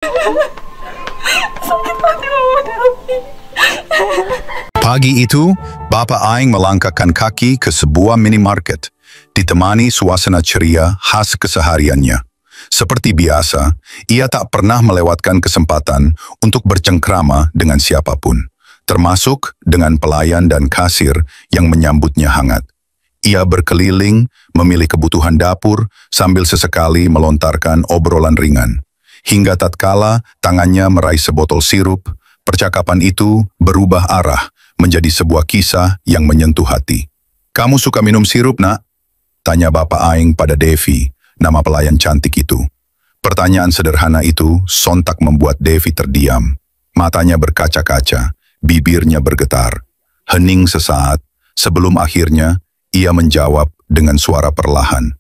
Sakit hati Mama Devi. Pagi itu, Bapak Aing melangkahkan kaki ke sebuah minimarket, ditemani suasana ceria khas kesehariannya. Seperti biasa, ia tak pernah melewatkan kesempatan untuk bercengkrama dengan siapapun, termasuk dengan pelayan dan kasir yang menyambutnya hangat. Ia berkeliling, memilih kebutuhan dapur, sambil sesekali melontarkan obrolan ringan. Hingga tatkala tangannya meraih sebotol sirup, percakapan itu berubah arah menjadi sebuah kisah yang menyentuh hati. "Kamu suka minum sirup, nak?" tanya Bapak Aing pada Devi, nama pelayan cantik itu. Pertanyaan sederhana itu sontak membuat Devi terdiam. Matanya berkaca-kaca, bibirnya bergetar. Hening sesaat, sebelum akhirnya ia menjawab dengan suara perlahan.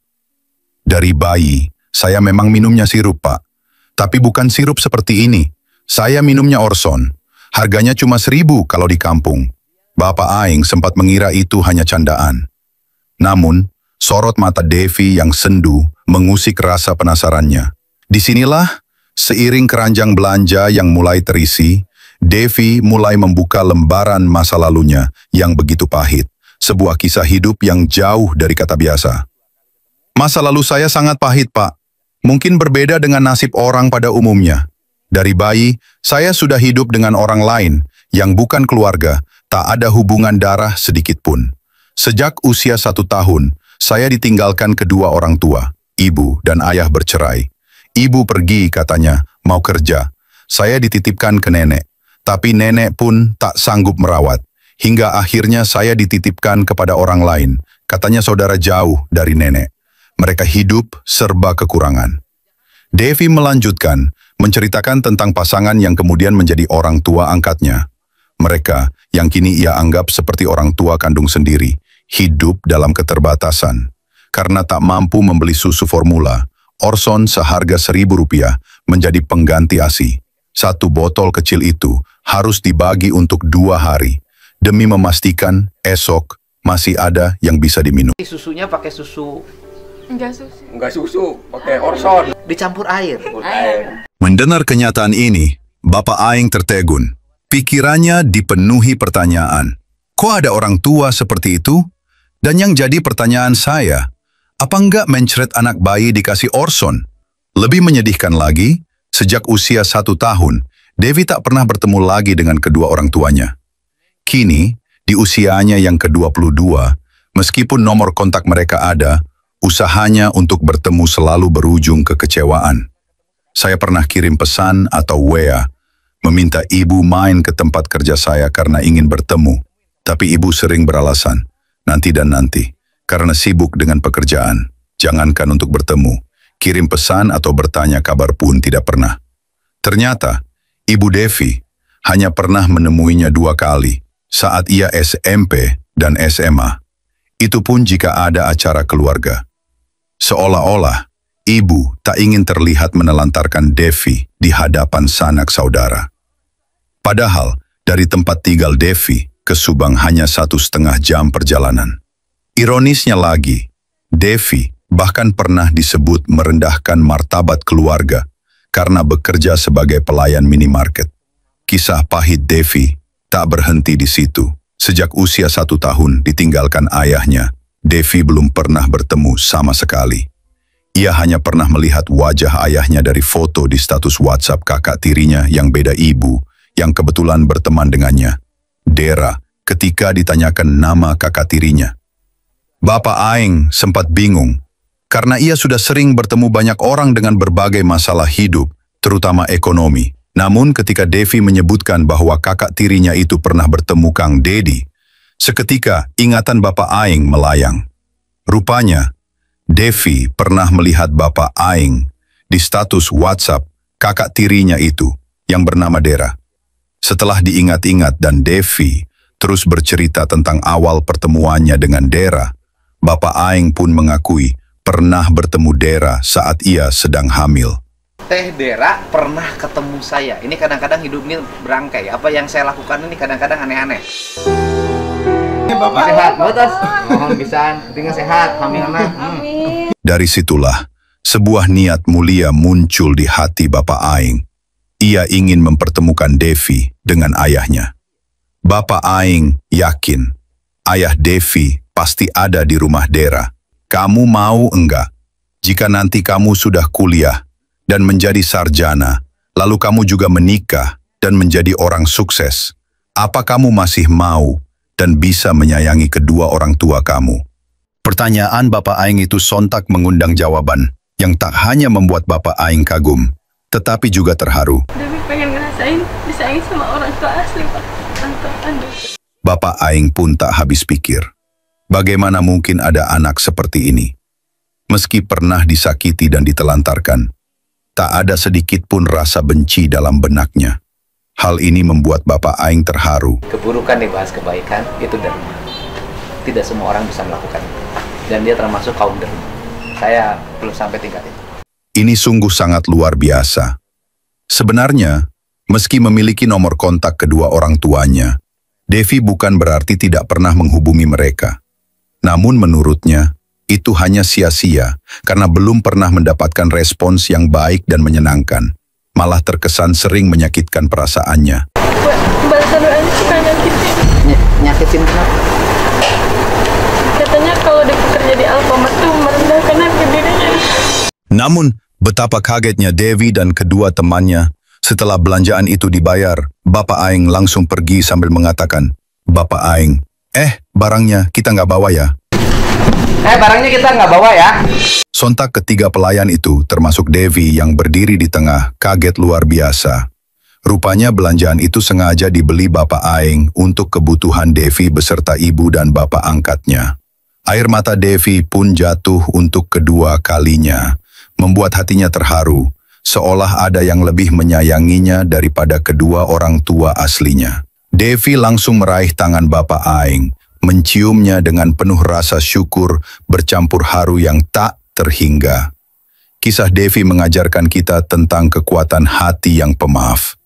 "Dari bayi, saya memang minumnya sirup, Pak. Tapi bukan sirup seperti ini. Saya minumnya Orson. Harganya cuma 1.000 kalau di kampung." Bapak Aing sempat mengira itu hanya candaan. Namun, sorot mata Devi yang sendu mengusik rasa penasarannya. Disinilah, seiring keranjang belanja yang mulai terisi, Devi mulai membuka lembaran masa lalunya yang begitu pahit. Sebuah kisah hidup yang jauh dari kata biasa. "Masa lalu saya sangat pahit, Pak. Mungkin berbeda dengan nasib orang pada umumnya. Dari bayi, saya sudah hidup dengan orang lain yang bukan keluarga, tak ada hubungan darah sedikit pun. Sejak usia 1 tahun, saya ditinggalkan kedua orang tua, ibu dan ayah bercerai. Ibu pergi katanya, mau kerja. Saya dititipkan ke nenek, tapi nenek pun tak sanggup merawat. Hingga akhirnya saya dititipkan kepada orang lain, katanya saudara jauh dari nenek. Mereka hidup serba kekurangan." Devi melanjutkan, menceritakan tentang pasangan yang kemudian menjadi orang tua angkatnya. Mereka, yang kini ia anggap seperti orang tua kandung sendiri, hidup dalam keterbatasan. Karena tak mampu membeli susu formula, Orson seharga Rp1.000 menjadi pengganti ASI. 1 botol kecil itu harus dibagi untuk 2 hari, demi memastikan esok masih ada yang bisa diminum. Susunya pakai susu. Enggak susu, Pakai Orson. Dicampur air. Mendengar kenyataan ini, Bapak Aing tertegun. Pikirannya dipenuhi pertanyaan. Kok ada orang tua seperti itu? Dan yang jadi pertanyaan saya, apa enggak mencret anak bayi dikasih Orson? Lebih menyedihkan lagi, sejak usia 1 tahun, Devi tak pernah bertemu lagi dengan kedua orang tuanya. Kini, di usianya yang ke-22, meskipun nomor kontak mereka ada, usahanya untuk bertemu selalu berujung kekecewaan. Saya pernah kirim pesan atau WA, meminta ibu main ke tempat kerja saya karena ingin bertemu. Tapi ibu sering beralasan, nanti dan nanti, karena sibuk dengan pekerjaan. Jangankan untuk bertemu, kirim pesan atau bertanya kabar pun tidak pernah. Ternyata, Ibu Devi hanya pernah menemuinya 2 kali, saat ia SMP dan SMA. Itu pun jika ada acara keluarga. Seolah-olah, ibu tak ingin terlihat menelantarkan Devi di hadapan sanak saudara. Padahal, dari tempat tinggal Devi ke Subang hanya 1,5 jam perjalanan. Ironisnya lagi, Devi bahkan pernah disebut merendahkan martabat keluarga karena bekerja sebagai pelayan minimarket. Kisah pahit Devi tak berhenti di situ. Sejak usia 1 tahun ditinggalkan ayahnya, Devi belum pernah bertemu sama sekali. Ia hanya pernah melihat wajah ayahnya dari foto di status WhatsApp kakak tirinya yang beda ibu, yang kebetulan berteman dengannya, Dera, ketika ditanyakan nama kakak tirinya. Bapak Aing sempat bingung, karena ia sudah sering bertemu banyak orang dengan berbagai masalah hidup, terutama ekonomi. Namun ketika Devi menyebutkan bahwa kakak tirinya itu pernah bertemu Kang Dedi, seketika ingatan Bapak Aing melayang. Rupanya, Devi pernah melihat Bapak Aing di status WhatsApp kakak tirinya itu yang bernama Dera. Setelah diingat-ingat dan Devi terus bercerita tentang awal pertemuannya dengan Dera, Bapak Aing pun mengakui pernah bertemu Dera saat ia sedang hamil. Teh Dera pernah ketemu saya. Ini kadang-kadang hidup ini berangkai. Apa yang saya lakukan ini kadang-kadang aneh-aneh. Bapak sehat, batas. Mohon pisan, penting sehat, hamil anak. Dari situlah, sebuah niat mulia muncul di hati Bapak Aing. Ia ingin mempertemukan Devi dengan ayahnya. Bapak Aing yakin ayah Devi pasti ada di rumah Dera. Kamu mau enggak? Jika nanti kamu sudah kuliah dan menjadi sarjana, lalu kamu juga menikah dan menjadi orang sukses, apa kamu masih mau dan bisa menyayangi kedua orang tua kamu? Pertanyaan Bapak Aing itu sontak mengundang jawaban yang tak hanya membuat Bapak Aing kagum, tetapi juga terharu. Devi pengen ngerasain disayangi sama orang tua asli, Pak. Bapak Aing pun tak habis pikir. Bagaimana mungkin ada anak seperti ini? Meski pernah disakiti dan ditelantarkan, tak ada sedikit pun rasa benci dalam benaknya. Hal ini membuat Bapak Aing terharu. Keburukan dibahas kebaikan, itu dharma. Tidak semua orang bisa melakukan itu. Dan dia termasuk kaum dharma. Saya belum sampai tingkat itu. Ini sungguh sangat luar biasa. Sebenarnya, meski memiliki nomor kontak kedua orang tuanya, Devi bukan berarti tidak pernah menghubungi mereka. Namun menurutnya, itu hanya sia-sia karena belum pernah mendapatkan respons yang baik dan menyenangkan. Malah terkesan sering menyakitkan perasaannya. Bahasa doanya suka nyakitin. Nyakitin kenapa? Katanya kalau dia bekerja di Alfamart tuh merendahkan harga dirinya. Namun, betapa kagetnya Devi dan kedua temannya. Setelah belanjaan itu dibayar, Bapak Aing langsung pergi sambil mengatakan, Bapak Aing, barangnya kita nggak bawa ya? Barangnya kita nggak bawa ya? Sontak ketiga pelayan itu, termasuk Devi yang berdiri di tengah, kaget luar biasa. Rupanya belanjaan itu sengaja dibeli Bapak Aing untuk kebutuhan Devi beserta ibu dan bapak angkatnya. Air mata Devi pun jatuh untuk kedua kalinya, membuat hatinya terharu, seolah ada yang lebih menyayanginya daripada kedua orang tua aslinya. Devi langsung meraih tangan Bapak Aing, menciumnya dengan penuh rasa syukur bercampur haru yang tak terhingga. Kisah Devi mengajarkan kita tentang kekuatan hati yang pemaaf.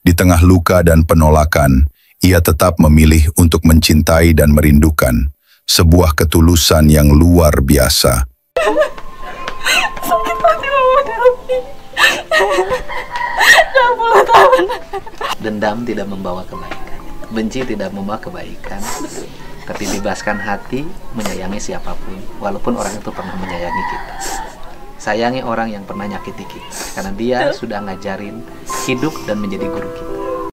Di tengah luka dan penolakan, ia tetap memilih untuk mencintai dan merindukan, sebuah ketulusan yang luar biasa. Sakit hati Mama Devi. 60 tahun. Dendam tidak membawa kebaikan. Benci tidak membawa kebaikan. Tapi bebaskan hati menyayangi siapapun, walaupun orang itu pernah menyayangi kita. Sayangi orang yang pernah nyakiti kita, karena dia sudah ngajarin hidup dan menjadi guru kita.